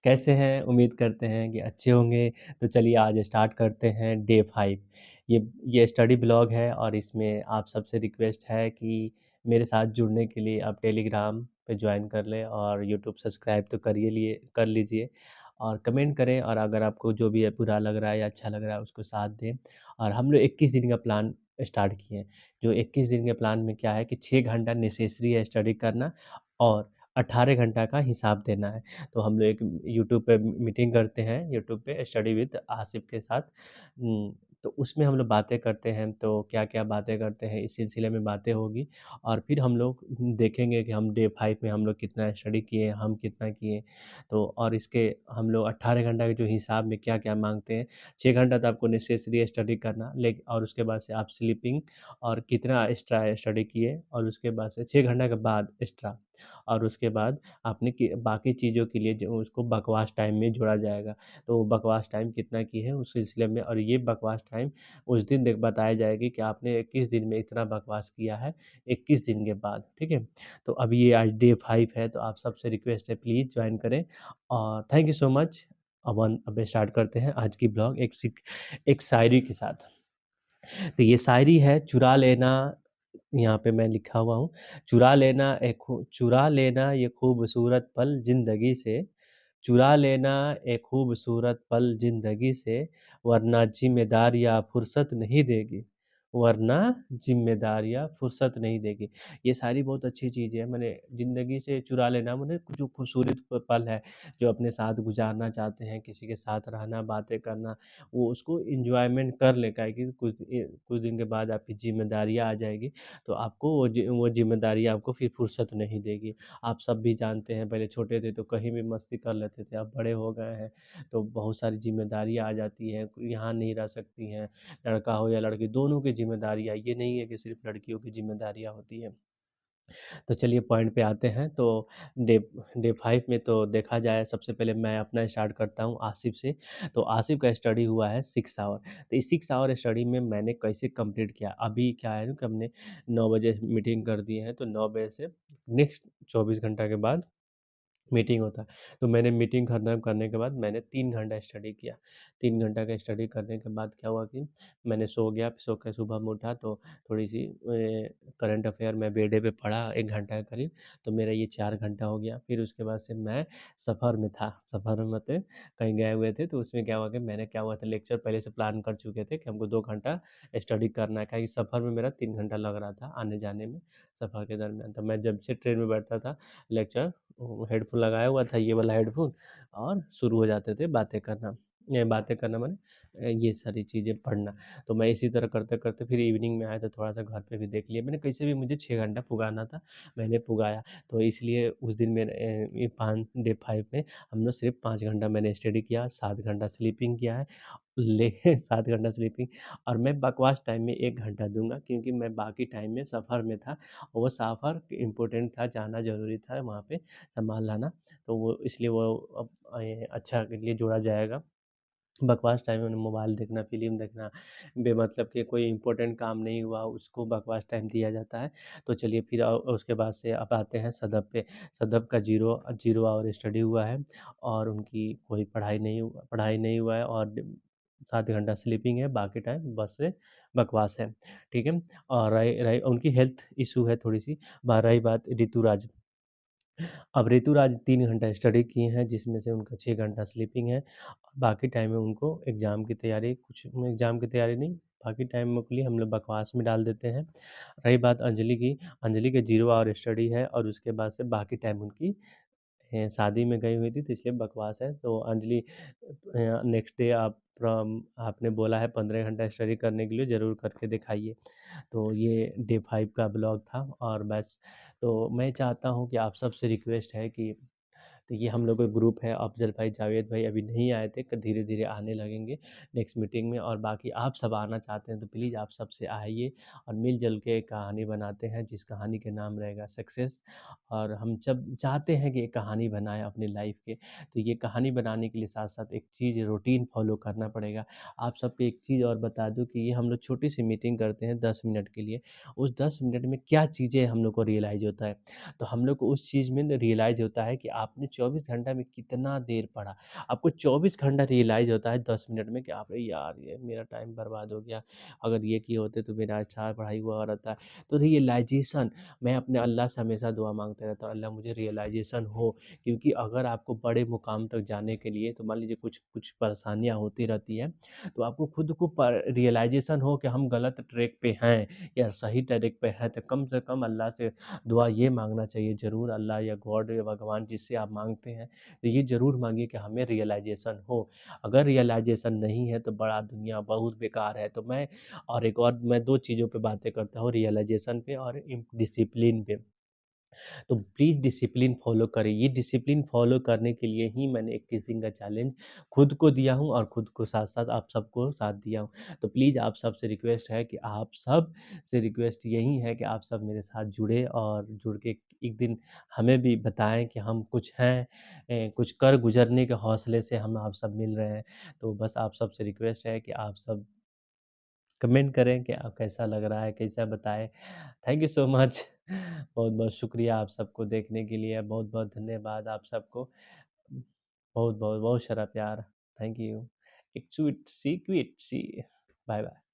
कैसे हैं? उम्मीद करते हैं कि अच्छे होंगे। तो चलिए आज स्टार्ट करते हैं डे 5। ये स्टडी ब्लॉग है और इसमें आप सबसे रिक्वेस्ट है कि मेरे साथ जुड़ने के लिए आप टेलीग्राम पे जॉइन कर लें और यूट्यूब सब्सक्राइब तो कर लीजिए और कमेंट करें और अगर आपको जो भी है बुरा लग रहा है या अच्छा लग रहा है उसको साथ दें। और हम लोग 21 दिन का प्लान स्टार्ट किए हैं। जो 21 दिन के प्लान में क्या है कि 6 घंटा नेसेसरी है स्टडी करना और 18 घंटा का हिसाब देना है। तो हम लोग एक यूट्यूब पे मीटिंग करते हैं, यूट्यूब पे स्टडी विद आसिफ के साथ। तो उसमें हम लोग बातें करते हैं, तो क्या-क्या बातें करते हैं, इस सिलसिले में बातें होगी और फिर हम लोग देखेंगे कि हम डे 5 में हम लोग कितना स्टडी किए, हम कितना किए। तो और इसके हम लोग 18 घंटा के जो हिसाब में क्या-क्या माँगते हैं, 6 घंटा तो आपको नेसेसरी है स्टडी करना और उसके बाद से आप स्लीपिंग और कितना एक्स्ट्रा स्टडी किए और उसके बाद से 6 घंटा के बाद एक्स्ट्रा और उसके बाद आपने कि बाकी चीज़ों के लिए जो उसको बकवास टाइम में जोड़ा जाएगा। तो बकवास टाइम कितना की है उस सिलसिले में और ये बकवास टाइम उस दिन देख बताया जाएगी कि आपने 21 दिन में इतना बकवास किया है, 21 दिन के बाद, ठीक है? तो अभी ये आज डे 5 है तो आप सबसे रिक्वेस्ट है प्लीज़ जॉइन करें और थैंक यू सो मच। अब स्टार्ट करते हैं आज की ब्लॉग एक शायरी के साथ। तो ये शायरी है चुरा लेना यहाँ पे मैं लिखा हुआ हूँ, चुरा लेना ये खूबसूरत पल ज़िंदगी से, चुरा लेना एक खूबसूरत पल ज़िंदगी से, वरना ज़िम्मेदारियाँ फुर्सत नहीं देगी, वरना ज़िम्मेदारियाँ फुर्सत नहीं देगी। ये सारी बहुत अच्छी चीज़ें हैं, माने ज़िंदगी से चुरा लेना माने जो खूबसूरत पल है, जो अपने साथ गुज़ारना चाहते हैं, किसी के साथ रहना, बातें करना, वो उसको एन्जॉयमेंट कर ले काहे कि कुछ दिन के बाद आपकी ज़िम्मेदारियाँ आ जाएगी, तो आपको वो ज़िम्मेदारियाँ आपको फिर फुर्सत नहीं देगी। आप सब भी जानते हैं पहले छोटे थे तो कहीं भी मस्ती कर लेते थे, अब बड़े हो गए हैं तो बहुत सारी ज़िम्मेदारियाँ आ जाती हैं, यहाँ नहीं रह सकती हैं, लड़का हो या लड़की दोनों की ज़िम्मेदारियाँ, ये नहीं है कि सिर्फ़ लड़कियों की ज़िम्मेदारियाँ होती हैं। तो चलिए पॉइंट पे आते हैं तो डे डे 5 में तो देखा जाए सबसे पहले मैं अपना स्टार्ट करता हूँ आसिफ से। तो आसिफ का स्टडी हुआ है 6 आवर। तो इस 6 आवर स्टडी में मैंने कैसे कंप्लीट किया, अभी क्या है ना कि हमने 9 बजे मीटिंग कर दी है, तो 9 बजे से नेक्स्ट 24 घंटा के बाद मीटिंग होता है। तो मैंने मीटिंग खत्म करने के बाद मैंने 3 घंटा स्टडी किया। 3 घंटा का स्टडी करने के बाद क्या हुआ कि मैंने सो गया, सो के सुबह में उठा तो थोड़ी-सी करंट अफ़ेयर मैं बेडे पे पढ़ा 1 घंटा के करीब, तो मेरा ये 4 घंटा हो गया। फिर उसके बाद से मैं सफ़र में था, सफ़र में मतलब कहीं गए हुए थे, तो उसमें क्या हुआ कि मैंने क्या हुआ था लेक्चर पहले से प्लान कर चुके थे कि हमको 2 घंटा स्टडी करना है, काहे कि सफ़र में मेरा 3 घंटा लग रहा था आने-जाने में, सफ़र के दरमियान। तो मैं जब से ट्रेन में बैठता था लेक्चर हेडफ़ोन लगाया हुआ था ये वाला हेडफ़ोन और शुरू हो जाते थे बातें करना। ये बातें करना माने ये सारी चीज़ें पढ़ना। तो मैं इसी तरह करते-करते फिर इवनिंग में आया तो थोड़ा-सा घर पे भी देख लिया। मैंने कैसे भी मुझे 6 घंटा पुगाना था, मैंने पुगाया। तो इसलिए उस दिन मैंने ये 5 डे 5 में हम लोग सिर्फ़ 5 घंटा मैंने स्टडी किया, 7 घंटा स्लीपिंग किया है। ले 7 घंटा स्लीपिंग और मैं बकवास टाइम में 1 घंटा दूँगा क्योंकि मैं बाकी टाइम में सफ़र में था। वो सफ़र इम्पोर्टेंट था, जाना ज़रूरी था वहाँ पे सामान लाना, तो वो इसलिए वो अच्छा के लिए जोड़ा जाएगा। बकवास टाइम में मोबाइल देखना, फ़िल्म देखना, बेमतलब के कोई इम्पोर्टेंट काम नहीं हुआ, उसको बकवास टाइम दिया जाता है। तो चलिए फिर उसके बाद से अब आते हैं सदब पे। सदब का ज़ीरो आवर स्टडी हुआ है और उनकी कोई पढ़ाई नहीं हुआ है और 7 घंटा स्लीपिंग है, बाकी टाइम बस से बकवास है, ठीक है? और रही रही उनकी हेल्थ इश्यू है थोड़ी-सी। रही बात ऋतुराज अब ऋतुराज 3 घंटा स्टडी किए हैं जिसमें से उनका 6 घंटा स्लीपिंग है। और बाकी टाइम में उनको एग्ज़ाम की तैयारी नहीं, बाकी टाइम के लिए हम लोग बकवास में डाल देते हैं। रही बात अंजलि की, अंजलि के 0 आवर स्टडी है और उसके बाद से बाकी टाइम उनकी शादी में गई हुई थी तो इसलिए बकवास है। तो अंजलि नेक्स्ट डे आपने बोला है 15 घंटा स्टडी करने के लिए ज़रूर करके दिखाइए। तो ये डे 5 का ब्लॉग था और बस तो मैं चाहता हूँ कि आप सबसे रिक्वेस्ट है कि तो ये हम लोग का ग्रुप है, अफ़ज़ल भाई, जावेद भाई अभी नहीं आए थे, धीरे-धीरे आने लगेंगे नेक्स्ट मीटिंग में और बाकी आप सब आना चाहते हैं तो प्लीज़ आप सबसे आइए और मिल-जुल के एक कहानी बनाते हैं जिस कहानी के नाम रहेगा सक्सेस। और हम जब चाहते हैं कि एक कहानी बनाएँ अपनी लाइफ़ के, तो ये कहानी बनाने के लिए साथ-साथ एक चीज़ रूटीन फ़ॉलो करना पड़ेगा। आप सबको एक चीज़ और बता दूँ कि ये हम लोग छोटी-सी मीटिंग करते हैं 10 मिनट के लिए, उस 10 मिनट में क्या चीज़ें हम लोग को रियलाइज़ होता है। तो हम लोग को उस चीज़ में रियलाइज़ होता है कि आपने 24 घंटा में कितना देर पढ़ा। आपको 24 घंटा रियलाइज़ होता है 10 मिनट में कि अरे यार! ये मेरा टाइम बर्बाद हो गया। अगर ये किए होते तो मेरा अच्छा पढ़ाई हुआ रहता। तो रियलाइज़ेशन मैं अपने अल्लाह से हमेशा दुआ माँगता रहता हूँ, अल्लाह मुझे रियलाइज़ेशन हो, क्योंकि अगर आपको बड़े मुकाम तक जाने के लिए तो मान लीजिए कुछ कुछ परेशानियाँ होती रहती हैं, तो आपको खुद को पर रियलाइज़ेशन हो कि हम गलत ट्रैक पे हैं या सही ट्रैक पे हैं, तो कम से कम अल्लाह से दुआ ये माँगना चाहिए ज़रूर, अल्लाह या गॉड या भगवान जिससे आप माँगते हैं, तो ये ज़रूर माँगिए कि हमें रियलाइज़ेशन हो। अगर रियलाइज़ेशन नहीं है तो बड़ा दुनिया बहुत बेकार है। तो मैं और एक और मैं 2 चीज़ों पे बातें करता हूँ, रियलाइज़ेशन पे और डिसिप्लिन पे। तो प्लीज़ डिसिप्लिन फ़ॉलो करें। ये डिसिप्लिन फ़ॉलो करने के लिए ही मैंने 21 दिन का चैलेंज खुद को दिया हूँ और खुद को साथ-साथ आप सबको साथ दिया हूँ। तो प्लीज़ आप सबसे रिक्वेस्ट है कि आप सब से रिक्वेस्ट यही है कि आप सब मेरे साथ जुड़े और जुड़ के एक दिन हमें भी बताएँ कि हम कुछ हैं, कुछ कर गुज़रने के हौसले से हम आप सब मिल रहे हैं। तो बस आप सबसे रिक्वेस्ट है कि आप सब कमेंट करें कि आप कैसा लग रहा है, कैसा बताएँ। Thank you so much. बहुत-बहुत शुक्रिया आप सबको देखने के लिए, बहुत-बहुत धन्यवाद आप सबको। बहुत-बहुत बहुत सारा प्यार। Thank you. एक स्वीट सी क्विट सी बाय-बाय।